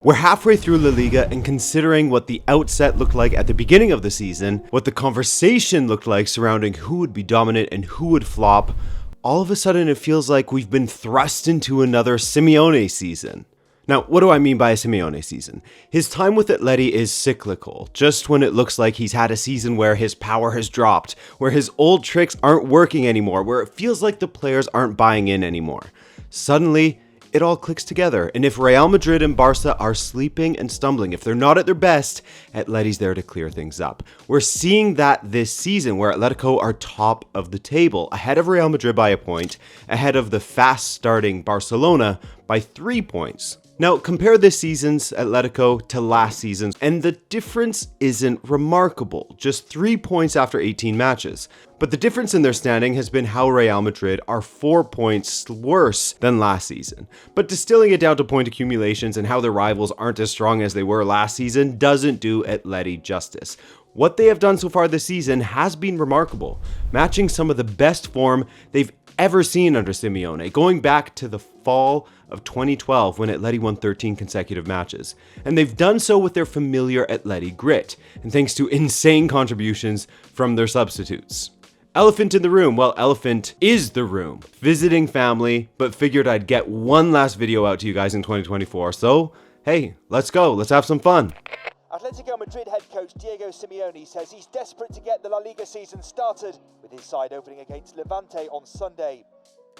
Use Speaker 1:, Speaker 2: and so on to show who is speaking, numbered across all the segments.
Speaker 1: We're halfway through LaLiga, and considering what the outset looked like at the beginning of the season, what the conversation looked like surrounding who would be dominant and who would flop, all of a sudden it feels like we've been thrust into another Simeone season. Now, what do I mean by a Simeone season? His time with Atleti is cyclical, just when it looks like he's had a season where his power has dropped, where his old tricks aren't working anymore, where it feels like the players aren't buying in anymore. Suddenly, it all clicks together, and if Real Madrid and Barca are sleeping and stumbling, if they're not at their best, Atleti's there to clear things up. We're seeing that this season, where Atletico are top of the table, ahead of Real Madrid by a point, ahead of the fast-starting Barcelona by 3 points. Now, compare this season's Atletico to last season's, and the difference isn't remarkable, just 3 points after 18 matches. But the difference in their standing has been how Real Madrid are 4 points worse than last season. But distilling it down to point accumulations and how their rivals aren't as strong as they were last season doesn't do Atleti justice. What they have done so far this season has been remarkable, matching some of the best form they've ever seen under Simeone, going back to the fall of 2012 when Atleti won 13 consecutive matches. And they've done so with their familiar Atleti grit, and thanks to insane contributions from their substitutes. Elephant in the room. Well, elephant is the room. Visiting family, but figured I'd get one last video out to you guys in 2024. So, hey, let's go. Let's have some fun.
Speaker 2: Atletico Madrid head coach Diego Simeone says he's desperate to get the LaLiga season started, with his side opening against Levante on Sunday.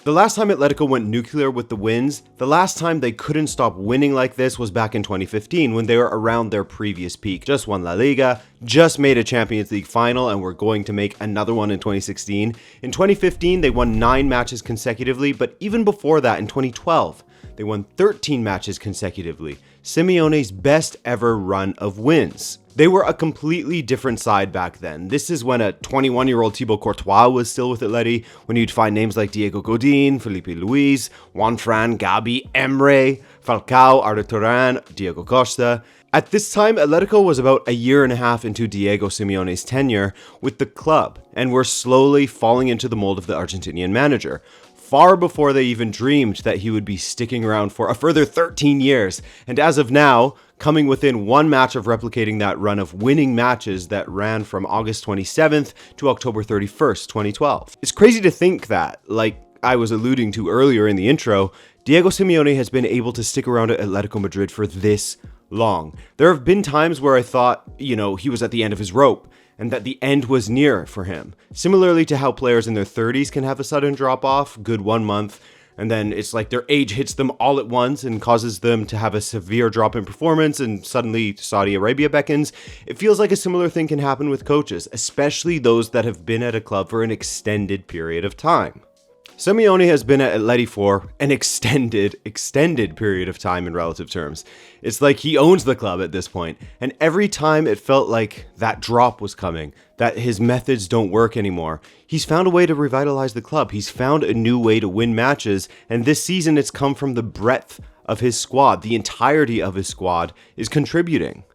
Speaker 1: The last time Atletico went nuclear with the wins, the last time they couldn't stop winning like this was back in 2015 when they were around their previous peak. Just won La Liga, just made a Champions League final, and were going to make another one in 2016. In 2015, they won 9 matches consecutively, but even before that, in 2012, they won 13 matches consecutively. Simeone's best ever run of wins. They were a completely different side back then. This is when a 21-year-old Thibaut Courtois was still with Atleti, when you'd find names like Diego Godin, Felipe Luis, Juanfran, Gabi, Emre, Falcao, Arda Turan, Diego Costa. At this time, Atletico was about a year and a half into Diego Simeone's tenure with the club, and were slowly falling into the mold of the Argentinian manager, far before they even dreamed that he would be sticking around for a further 13 years, and as of now, coming within one match of replicating that run of winning matches that ran from August 27th to October 31st, 2012. It's crazy to think that, like I was alluding to earlier in the intro, Diego Simeone has been able to stick around at Atletico Madrid for this long. There have been times where I thought, he was at the end of his rope, and that the end was near for him. Similarly to how players in their 30s can have a sudden drop off, good 1 month, and then it's like their age hits them all at once and causes them to have a severe drop in performance, and suddenly Saudi Arabia beckons. It feels like a similar thing can happen with coaches, especially those that have been at a club for an extended period of time. Simeone has been at Atleti for an extended period of time in relative terms. It's like he owns the club at this point, and every time it felt like that drop was coming, that his methods don't work anymore, he's found a way to revitalize the club. He's found a new way to win matches, and this season it's come from the breadth of his squad. The entirety of his squad is contributing.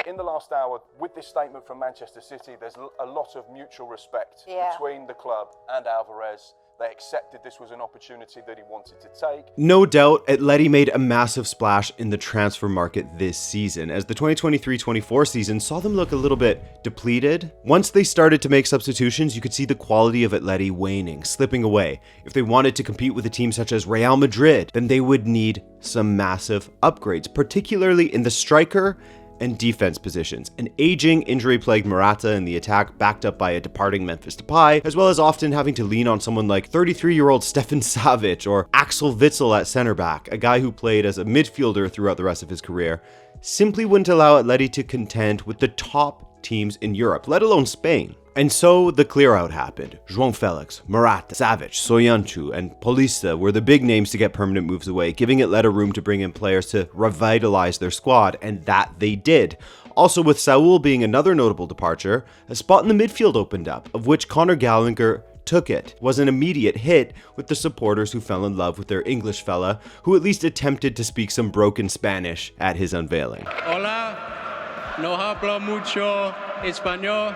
Speaker 3: In the last hour, with this statement from Manchester City, there's a lot of mutual respect between the club and Alvarez. They accepted this was an opportunity that he wanted to take.
Speaker 1: No doubt, Atleti made a massive splash in the transfer market this season, as the 2023-24 season saw them look a little bit depleted. Once they started to make substitutions, you could see the quality of Atleti waning, slipping away. If they wanted to compete with a team such as Real Madrid, then they would need some massive upgrades, particularly in the striker and defense positions. An aging, injury-plagued Morata in the attack, backed up by a departing Memphis Depay, as well as often having to lean on someone like 33-year-old Stefan Savic or Axel Witsel at center back, a guy who played as a midfielder throughout the rest of his career, simply wouldn't allow Atleti to contend with the top teams in Europe, let alone Spain. And so the clear-out happened. João Felix, Morata, Savic, Soyuncu, and Paulista were the big names to get permanent moves away, giving Atleti room to bring in players to revitalize their squad, and that they did. Also, with Saul being another notable departure, a spot in the midfield opened up, of which Conor Gallagher took it. Was an immediate hit with the supporters who fell in love with their English fella, who at least attempted to speak some broken Spanish at his unveiling.
Speaker 4: Hola, no hablo mucho español.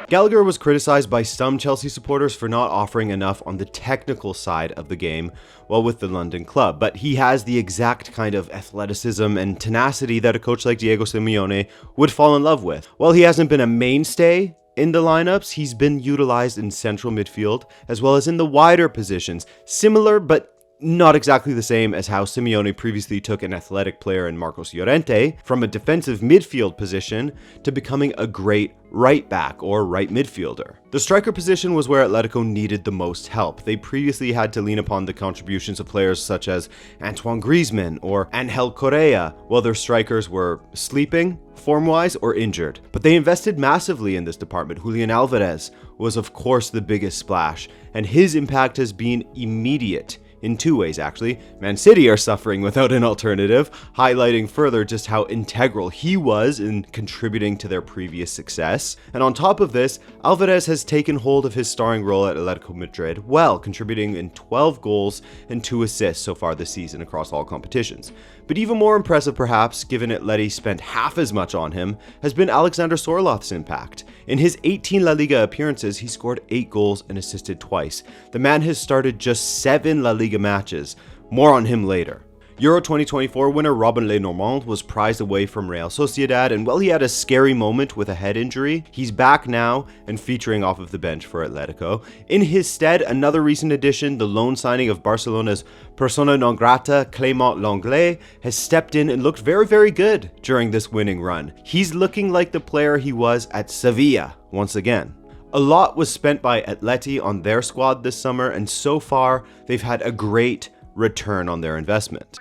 Speaker 1: Gallagher was criticized by some Chelsea supporters for not offering enough on the technical side of the game while with the London club, but he has the exact kind of athleticism and tenacity that a coach like Diego Simeone would fall in love with. While he hasn't been a mainstay in the lineups, he's been utilized in central midfield as well as in the wider positions, similar but not exactly the same as how Simeone previously took an athletic player in Marcos Llorente from a defensive midfield position to becoming a great right back or right midfielder. The striker position was where Atletico needed the most help. They previously had to lean upon the contributions of players such as Antoine Griezmann or Angel Correa, while their strikers were sleeping, form-wise, or injured. But they invested massively in this department. Julian Alvarez was of course the biggest splash, and his impact has been immediate. In two ways, actually. Man City are suffering without an alternative, highlighting further just how integral he was in contributing to their previous success. And on top of this, Alvarez has taken hold of his starring role at Atletico Madrid well, contributing in 12 goals and 2 assists so far this season across all competitions. But even more impressive perhaps, given Atleti spent half as much on him, has been Alexander Sorloth's impact. In his 18 La Liga appearances, he scored 8 goals and assisted twice. The man has started just 7 La Liga matches. More on him later. Euro 2024 winner Robin Lenormand was prized away from Real Sociedad, and while he had a scary moment with a head injury, he's back now and featuring off of the bench for Atletico. In his stead, another recent addition, the loan signing of Barcelona's persona non grata Clément Lenglet, has stepped in and looked very, very good during this winning run. He's looking like the player he was at Sevilla once again. A lot was spent by Atleti on their squad this summer, and so far they've had a great return on their investment.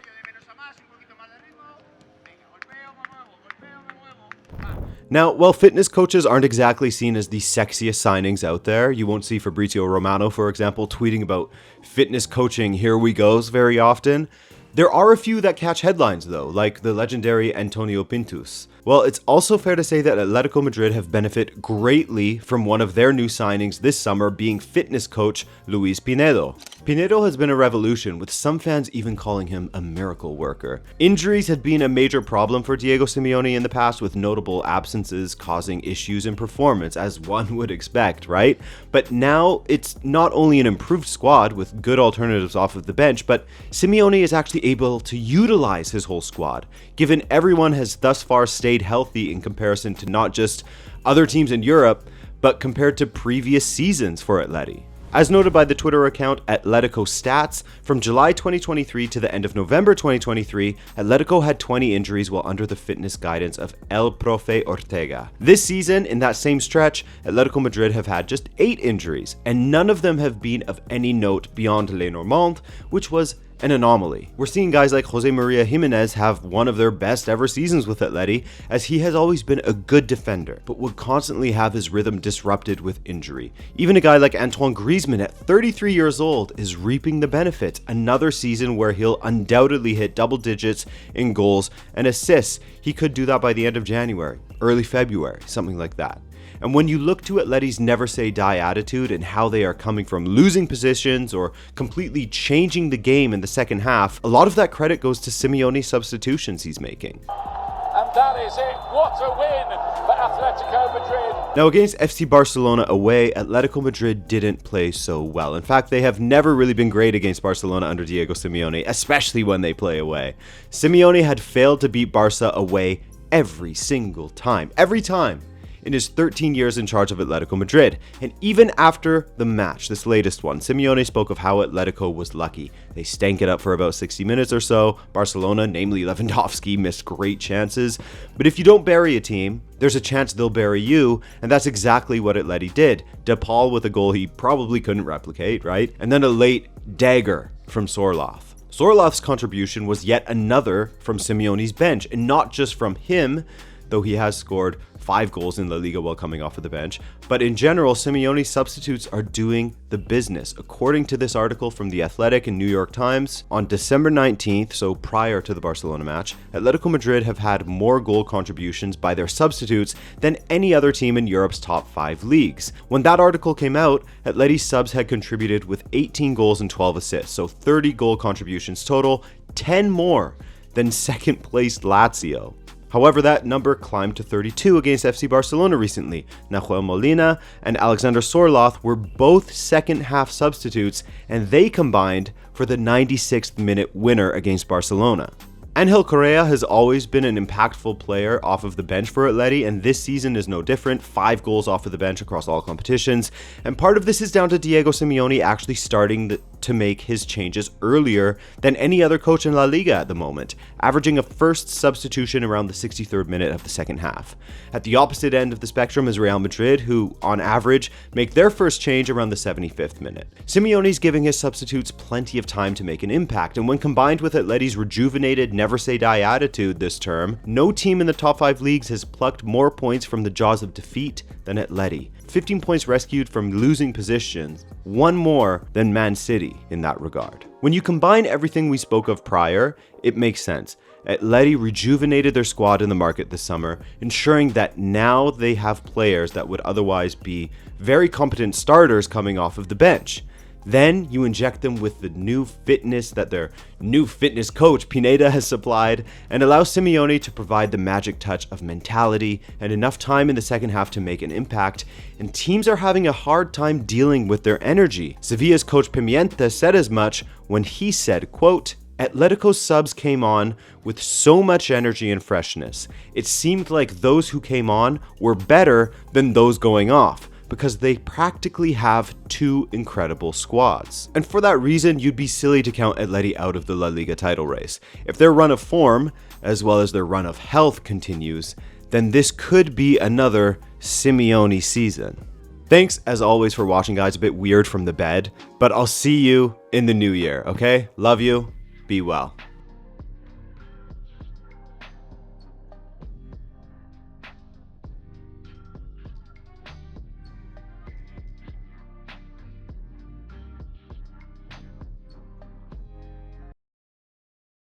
Speaker 1: Now, while fitness coaches aren't exactly seen as the sexiest signings out there, you won't see Fabrizio Romano, for example, tweeting about fitness coaching here we goes very often. There are a few that catch headlines though, like the legendary Antonio Pintus. Well, it's also fair to say that Atletico Madrid have benefited greatly from one of their new signings this summer being fitness coach Luis Pineda. Pineda has been a revolution, with some fans even calling him a miracle worker. Injuries had been a major problem for Diego Simeone in the past, with notable absences causing issues in performance, as one would expect, right? But now it's not only an improved squad with good alternatives off of the bench, but Simeone is actually able to utilize his whole squad, given everyone has thus far stayed healthy in comparison to not just other teams in Europe, but compared to previous seasons for Atleti. As noted by the Twitter account Atletico Stats, from July 2023 to the end of November 2023, Atletico had 20 injuries while under the fitness guidance of El Profe Ortega. This season, in that same stretch, Atletico Madrid have had just 8 injuries, and none of them have been of any note beyond Lenormand, which was an anomaly. We're seeing guys like Jose Maria Jimenez have one of their best ever seasons with Atleti, as he has always been a good defender, but would constantly have his rhythm disrupted with injury. Even a guy like Antoine Griezmann at 33 years old is reaping the benefits, another season where he'll undoubtedly hit double digits in goals and assists. He could do that by the end of January, early February, something like that. And when you look to Atleti's never say die attitude and how they are coming from losing positions or completely changing the game in the second half, a lot of that credit goes to Simeone's substitutions he's making.
Speaker 4: And that is it. What a win for Atletico Madrid.
Speaker 1: Now, against FC Barcelona away, Atletico Madrid didn't play so well. In fact, they have never really been great against Barcelona under Diego Simeone, especially when they play away. Simeone had failed to beat Barca away every single time. Every time. In his 13 years in charge of Atletico Madrid. And even after the match, this latest one, Simeone spoke of how Atletico was lucky. They stank it up for about 60 minutes or so. Barcelona, namely Lewandowski, missed great chances. But if you don't bury a team, there's a chance they'll bury you, and that's exactly what Atleti did. De Paul with a goal he probably couldn't replicate, right? And then a late dagger from Sorloth. Sorloth's contribution was yet another from Simeone's bench, and not just from him, though he has scored 5 goals in LaLiga while coming off of the bench. But in general, Simeone's substitutes are doing the business. According to this article from The Athletic and New York Times, on December 19th, so prior to the Barcelona match, Atletico Madrid have had more goal contributions by their substitutes than any other team in Europe's top 5 leagues. When that article came out, Atleti's subs had contributed with 18 goals and 12 assists, so 30 goal contributions total, 10 more than second-placed Lazio. However, that number climbed to 32 against FC Barcelona recently. Nahuel Molina and Alexander Sorloth were both second-half substitutes, and they combined for the 96th minute winner against Barcelona. Angel Correa has always been an impactful player off of the bench for Atleti, and this season is no different. 5 goals off of the bench across all competitions, and part of this is down to Diego Simeone actually starting to make his changes earlier than any other coach in LaLiga at the moment, averaging a first substitution around the 63rd minute of the second half. At the opposite end of the spectrum is Real Madrid, who, on average, make their first change around the 75th minute. Simeone's giving his substitutes plenty of time to make an impact, and when combined with Atleti's rejuvenated, never-say-die attitude this term, no team in the top 5 leagues has plucked more points from the jaws of defeat than Atleti. 15 points rescued from losing positions, 1 more than Man City in that regard. When you combine everything we spoke of prior, it makes sense. Atleti rejuvenated their squad in the market this summer, ensuring that now they have players that would otherwise be very competent starters coming off of the bench. Then you inject them with the new fitness that their new fitness coach Pineda has supplied, and allow Simeone to provide the magic touch of mentality and enough time in the second half to make an impact, and teams are having a hard time dealing with their energy. Sevilla's coach Pimienta said as much when he said, quote, "Atletico's subs came on with so much energy and freshness. It seemed like those who came on were better than those going off, because they practically have 2 incredible squads." And for that reason, you'd be silly to count Atleti out of the La Liga title race. If their run of form, as well as their run of health, continues, then this could be another Simeone season. Thanks, as always, for watching, guys. A bit weird from the bed, but I'll see you in the new year, okay? Love you. Be well.